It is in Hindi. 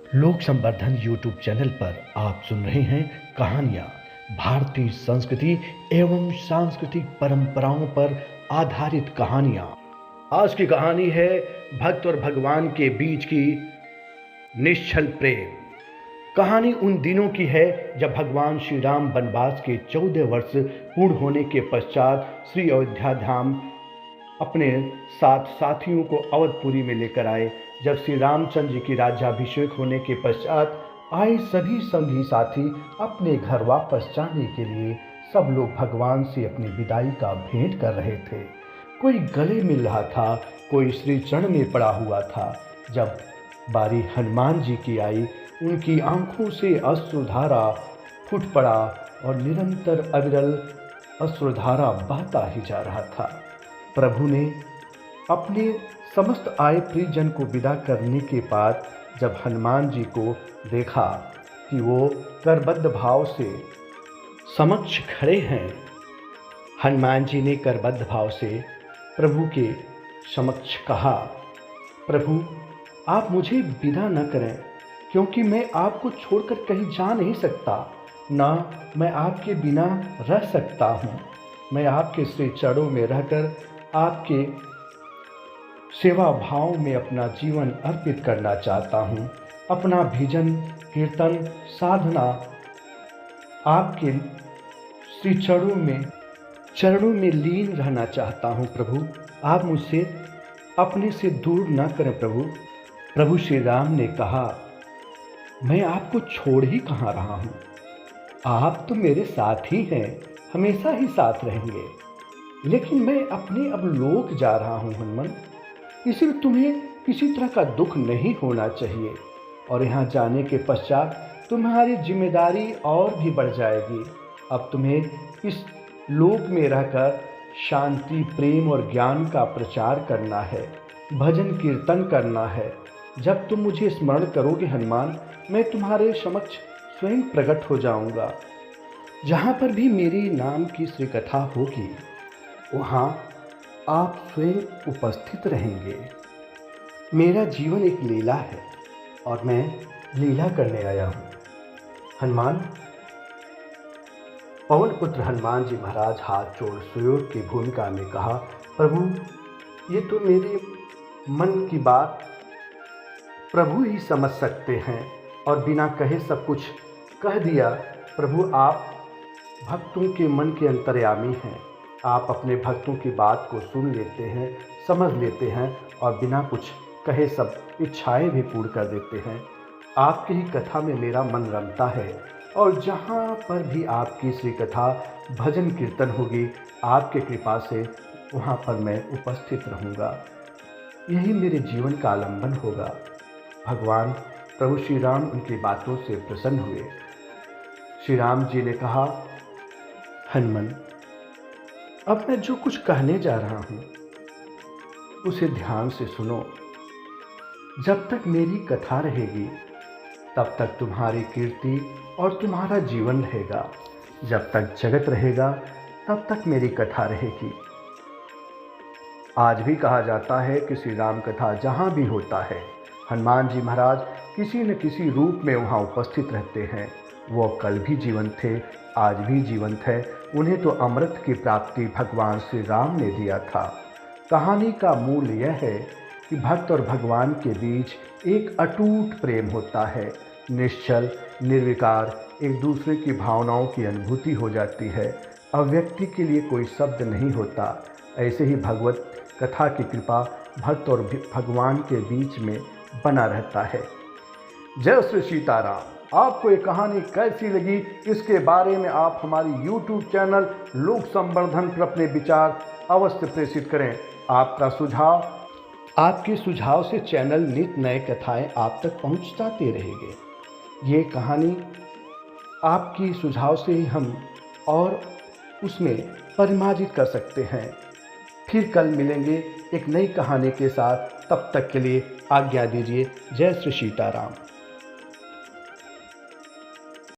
लोक संवर्धन यूट्यूब चैनल पर आप सुन रहे हैं कहानियाँ भारतीय संस्कृति एवं सांस्कृतिक परंपराओं पर आधारित कहानियाँ। आज की कहानी है भक्त और भगवान के बीच की निश्चल प्रेम। कहानी उन दिनों की है जब भगवान श्री राम वनवास के 14 वर्ष पूर्ण होने के पश्चात श्री अयोध्या धाम अपने साथ साथियों को अवधपुरी में लेकर आए। जब श्री रामचंद्र जी की राज्याभिषेक होने के पश्चात आए सभी संगी साथी अपने घर वापस जाने के लिए सब लोग भगवान से अपनी विदाई का भेंट कर रहे थे। कोई गले मिल रहा था, कोई श्री चरण में पड़ा हुआ था। जब बारी हनुमान जी की आई, उनकी आंखों से अश्रुधारा फूट पड़ा और निरंतर अविरल अश्रुधारा बहता ही जा रहा था। प्रभु ने अपने समस्त आए परिजन को विदा करने के बाद जब हनुमान जी को देखा कि वो करबद्ध भाव से समक्ष खड़े हैं, हनुमान जी ने करबद्ध भाव से प्रभु के समक्ष कहा, प्रभु आप मुझे विदा न करें, क्योंकि मैं आपको छोड़कर कहीं जा नहीं सकता, ना मैं आपके बिना रह सकता हूँ। मैं आपके श्री चरणों में रहकर आपके सेवा भाव में अपना जीवन अर्पित करना चाहता हूँ। अपना भजन कीर्तन साधना आपके श्री चरणों में लीन रहना चाहता हूँ। प्रभु आप मुझसे अपने से दूर न करें। प्रभु श्री राम ने कहा, मैं आपको छोड़ ही कहाँ रहा हूँ, आप तो मेरे साथ ही हैं, हमेशा ही साथ रहेंगे। लेकिन मैं अपने अब लोक जा रहा हूँ हनुमान, इसलिए तुम्हें किसी तरह का दुख नहीं होना चाहिए। और यहाँ जाने के पश्चात तुम्हारी जिम्मेदारी और भी बढ़ जाएगी। अब तुम्हें इस लोक में रहकर शांति, प्रेम और ज्ञान का प्रचार करना है, भजन कीर्तन करना है। जब तुम मुझे स्मरण करोगे हनुमान, मैं तुम्हारे समक्ष स्वयं प्रकट हो जाऊंगा। जहाँ पर भी मेरी नाम की श्री कथा होगी, वहाँ आप स्वयं उपस्थित रहेंगे। मेरा जीवन एक लीला है और मैं लीला करने आया हूँ। हनुमान, पवन पुत्र हनुमान जी महाराज हाथ जोड़ सुयोग की भूमिका में कहा, प्रभु ये तो मेरे मन की बात प्रभु ही समझ सकते हैं और बिना कहे सब कुछ कह दिया। प्रभु आप भक्तों के मन के अंतर्यामी हैं। आप अपने भक्तों की बात को सुन लेते हैं, समझ लेते हैं और बिना कुछ कहे सब इच्छाएं भी पूर्ण कर देते हैं। आपकी ही कथा में मेरा मन रमता है और जहाँ पर भी आपकी श्री कथा भजन कीर्तन होगी, आपके कृपा से वहाँ पर मैं उपस्थित रहूँगा। यही मेरे जीवन का आलंबन होगा। भगवान प्रभु श्री राम उनकी बातों से प्रसन्न हुए। श्री राम जी ने कहा, हनुमान अब मैं जो कुछ कहने जा रहा हूँ उसे ध्यान से सुनो। जब तक मेरी कथा रहेगी तब तक तुम्हारी कीर्ति और तुम्हारा जीवन रहेगा। जब तक जगत रहेगा तब तक मेरी कथा रहेगी। आज भी कहा जाता है कि श्री राम कथा जहाँ भी होता है, हनुमान जी महाराज किसी न किसी रूप में वहाँ उपस्थित रहते हैं। वो कल भी जीवंत थे, आज भी जीवंत है। उन्हें तो अमृत की प्राप्ति भगवान श्री राम ने दिया था। कहानी का मूल यह है कि भक्त और भगवान के बीच एक अटूट प्रेम होता है, निश्चल निर्विकार, एक दूसरे की भावनाओं की अनुभूति हो जाती है। अव्यक्ति के लिए कोई शब्द नहीं होता। ऐसे ही भगवत कथा की कृपा भक्त और भगवान के बीच में बना रहता है। जय श्री सीताराम। आपको ये कहानी कैसी लगी, इसके बारे में आप हमारी YouTube चैनल लोक संवर्धन पर अपने विचार अवश्य प्रेषित करें। आपके सुझाव से चैनल नित नए कथाएं आप तक पहुंचाते रहेंगे। ये कहानी आपकी सुझाव से ही हम और उसमें परिमार्जित कर सकते हैं। फिर कल मिलेंगे एक नई कहानी के साथ। तब तक के लिए आज्ञा दीजिए। जय श्री सीताराम।